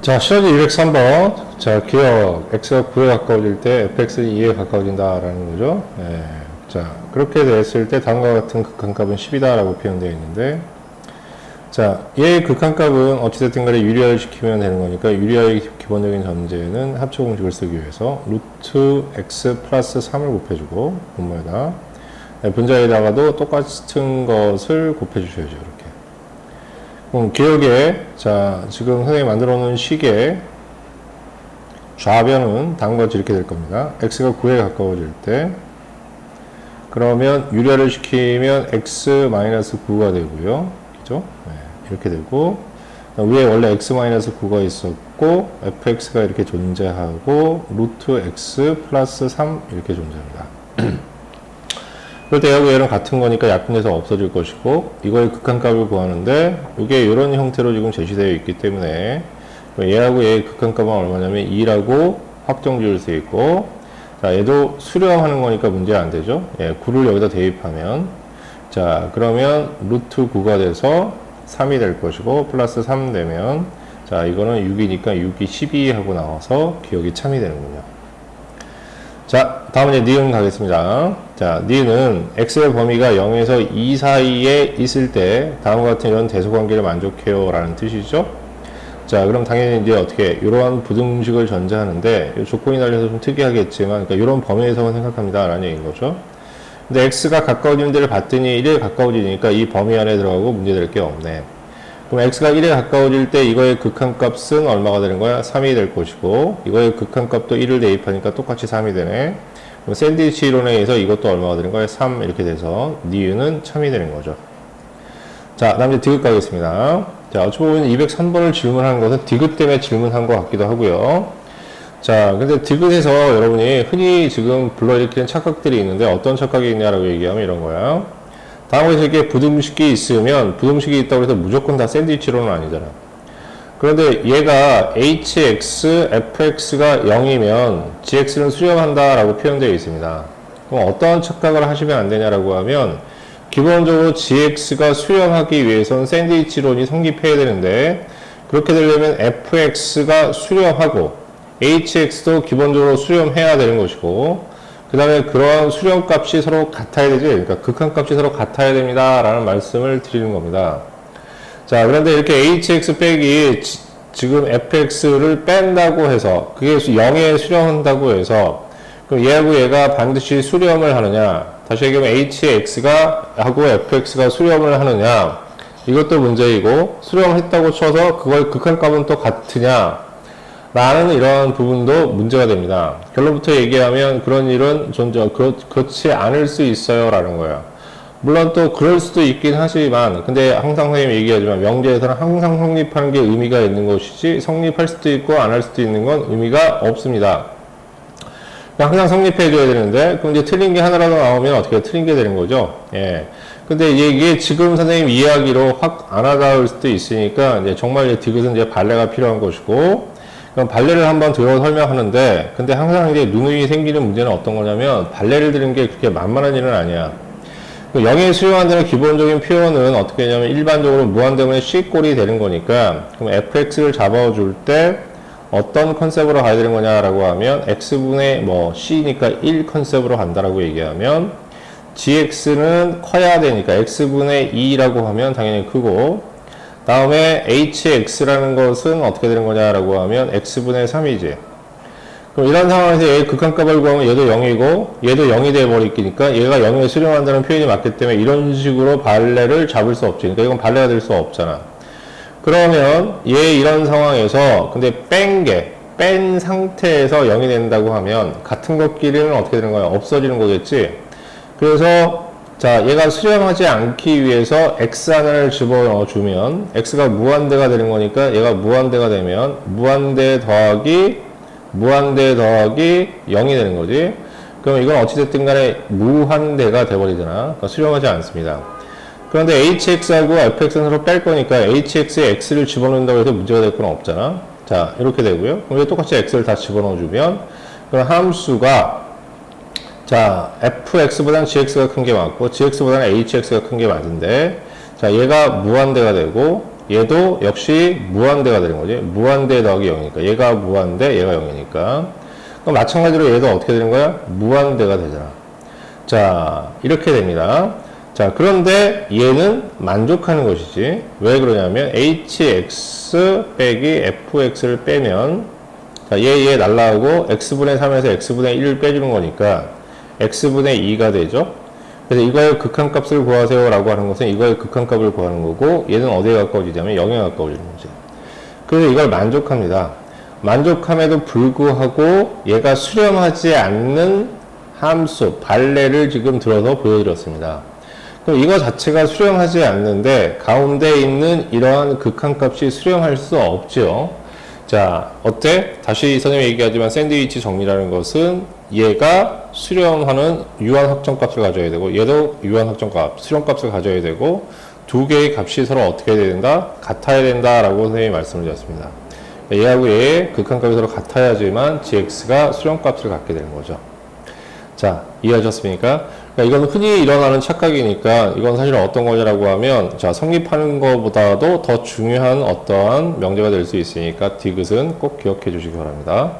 자, 시험지 203번. 자, 기억, x가 9에 가까워질 때 fx는 2에 가까워진다라는 거죠. 예. 자, 그렇게 됐을 때 다음과 같은 극한값은 10이다라고 표현되어 있는데, 자, 얘의 극한값은 어찌됐든 간에 유리화를 시키면 되는 거니까, 유리화의 기본적인 전제는 합쳐 공식을 쓰기 위해서 루트 x 플러스 3을 곱해주고, 분모에다, 분자에다가도 똑같은 것을 곱해주셔야죠, 이렇게. 그럼 기억에, 자, 지금 선생님이 만들어 놓은 식의 좌변은 다음과 같이 이렇게 될 겁니다. x가 9에 가까워질 때, 그러면 유리화를 시키면 x-9가 되고요. 그죠? 네, 이렇게 되고, 위에 원래 x-9가 있었고, fx가 이렇게 존재하고, 루트 x 플러스 3 이렇게 존재합니다. 그럴 때 얘하고 얘는 같은 거니까 약분해서 없어질 것이고, 이거의 극한값을 구하는데, 이게 이런 형태로 지금 제시되어 있기 때문에, 얘하고 얘의 극한값은 얼마냐면 2라고 확정 지을 수 있고, 자, 얘도 수렴하는 거니까 문제 안 되죠. 예, 9를 여기다 대입하면, 자, 그러면 루트 9가 돼서 3이 될 것이고, 플러스 3 되면, 자, 이거는 6이니까 6이 12 하고 나와서 기억이 참이 되는군요. 자, 다음은 이제 니은 가겠습니다. 자, 니은은 x의 범위가 0에서 2 사이에 있을 때 다음과 같은 이런 대소관계를 만족해요 라는 뜻이죠. 자, 그럼 당연히 이제 어떻게 이러한 부등식을 전제하는데 조건이 달려서 좀 특이하겠지만, 그러니까 이런 범위에서만 생각합니다 라는 얘기인 거죠. 근데 x가 가까워지는 데를 봤더니 1에 가까워지니까 이 범위 안에 들어가고 문제될 게 없네. 그럼 x가 1에 가까워질 때 이거의 극한값은 얼마가 되는 거야? 3이 될 것이고, 이거의 극한값도 1을 대입하니까 똑같이 3이 되네. 그럼 샌드위치 이론에 의해서 이것도 얼마가 되는 거야? 3 이렇게 돼서 니은은 참이 되는 거죠. 자, 다음 이제 디귿 가겠습니다. 자, 어찌 보면 203번을 질문한 것은 디귿 때문에 질문한 것 같기도 하고요. 자, 근데 디귿에서 여러분이 흔히 지금 불러일으키는 착각들이 있는데 어떤 착각이 있냐라고 얘기하면 이런 거야. 다음에서 이렇게 부등식이 있으면 부등식이 있다고 해서 무조건 다 샌드위치로는 아니잖아. 그런데 얘가 hx, fx가 0이면 gx는 수렴한다 라고 표현되어 있습니다. 그럼 어떠한 착각을 하시면 안 되냐라고 하면 기본적으로 gx가 수렴하기 위해서는 샌드위치론이 성립해야 되는데, 그렇게 되려면 fx가 수렴하고 hx도 기본적으로 수렴해야 되는 것이고, 그 다음에 그러한 수렴값이 서로 같아야 되지, 그러니까 극한값이 서로 같아야 됩니다 라는 말씀을 드리는 겁니다. 자, 그런데 이렇게 hx 빼기 지금 fx를 뺀다고 해서 그게 0에 수렴한다고 해서 그럼 얘하고 얘가 반드시 수렴을 하느냐, 다시 얘기하면 hx가 하고 fx가 수렴을 하느냐, 이것도 문제이고, 수렴했다고 쳐서 그걸 극한값은 또 같으냐 라는 이런 부분도 문제가 됩니다. 결론부터 얘기하면 그런 일은 그렇지 않을 수 있어요 라는 거예요. 물론 또 그럴 수도 있긴 하지만, 근데 항상 선생님이 얘기하지만 명제에서는 항상 성립하는 게 의미가 있는 것이지 성립할 수도 있고 안 할 수도 있는 건 의미가 없습니다. 항상 성립해 줘야 되는데, 그럼 이제 틀린 게 하나라도 나오면 어떻게 틀린 게 되는 거죠. 예. 근데 이게 지금 선생님 이야기로 확 안 와닿을 수도 있으니까 이제 정말 디귿은 이제 발레가 필요한 것이고, 그럼 발레를 한번 들어 설명하는데, 근데 항상 이제 누누이 생기는 문제는 어떤 거냐면 발레를 들은 게 그렇게 만만한 일은 아니야. 0에 수렴한다는 기본적인 표현은 어떻게 하냐면 일반적으로 무한대문의 C꼴이 되는 거니까, 그럼 fx를 잡아줄 때 어떤 컨셉으로 가야 되는 거냐라고 하면 x분의 c니까 1 컨셉으로 간다라고 얘기하면, gx는 커야 되니까 x분의 2라고 하면 당연히 크고, 다음에 hx라는 것은 어떻게 되는 거냐라고 하면 x분의 3이지. 그럼 이런 상황에서 얘의 극한값을 구하면 얘도 0이고 얘도 0이 돼버리니까 얘가 0에 수렴한다는 표현이 맞기 때문에 이런 식으로 발레를 잡을 수 없지. 그러니까 이건 발레가 될 수 없잖아. 그러면 얘 이런 상황에서 근데 뺀 상태에서 0이 된다고 하면 같은 것끼리는 어떻게 되는 거야? 없어지는 거겠지. 그래서 자, 얘가 수렴하지 않기 위해서 x 하나를 집어넣어주면 x가 무한대가 되는 거니까 얘가 무한대가 되면 무한대 더하기 0이 되는 거지. 그럼 이건 어찌됐든 간에 무한대가 돼버리잖아. 그러니까 수렴하지 않습니다. 그런데 hx하고 fx는 서로 뺄 거니까 hx에 x를 집어넣는다고 해서 문제가 될 건 없잖아. 자, 이렇게 되고요. 그럼 똑같이 x를 다 집어넣어주면 그럼 함수가, 자, fx보다는 gx가 큰 게 맞고 gx보다는 hx가 큰 게 맞은데, 자, 얘가 무한대가 되고 얘도 역시 무한대가 되는 거지. 무한대 더하기 0이니까. 얘가 무한대, 얘가 0이니까. 그럼 마찬가지로 얘도 어떻게 되는 거야? 무한대가 되잖아. 자, 이렇게 됩니다. 자, 그런데 얘는 만족하는 것이지. 왜 그러냐면 hx 빼기 fx를 빼면 자, 얘 날라가고 x분의 3에서 x분의 1을 빼주는 거니까 x분의 2가 되죠. 그래서 이거의 극한값을 구하세요 라고 하는 것은 이거의 극한값을 구하는 거고 얘는 어디에 가까워지냐면 0에 가까워지는 거지. 그래서 이걸 만족합니다. 만족함에도 불구하고 얘가 수렴하지 않는 함수, 발레를 지금 들어서 보여드렸습니다. 그럼 이거 자체가 수렴하지 않는데 가운데 있는 이러한 극한값이 수렴할 수 없죠. 자, 어때? 다시 선생님이 얘기하지만 샌드위치 정리라는 것은 얘가 수렴하는 유한 확정값을 가져야 되고 얘도 유한 확정값, 수렴값을 가져야 되고 두 개의 값이 서로 어떻게 해야 된다? 같아야 된다라고 선생님이 말씀을 드렸습니다. 얘하고 얘의 극한값이 서로 같아야지만 gx가 수렴값을 갖게 되는 거죠. 자, 이해하셨습니까? 그러니까 이건 흔히 일어나는 착각이니까 이건 사실 어떤 거냐라고 하면 자, 성립하는 것보다도 더 중요한 어떠한 명제가 될 수 있으니까 디귿은 꼭 기억해 주시기 바랍니다.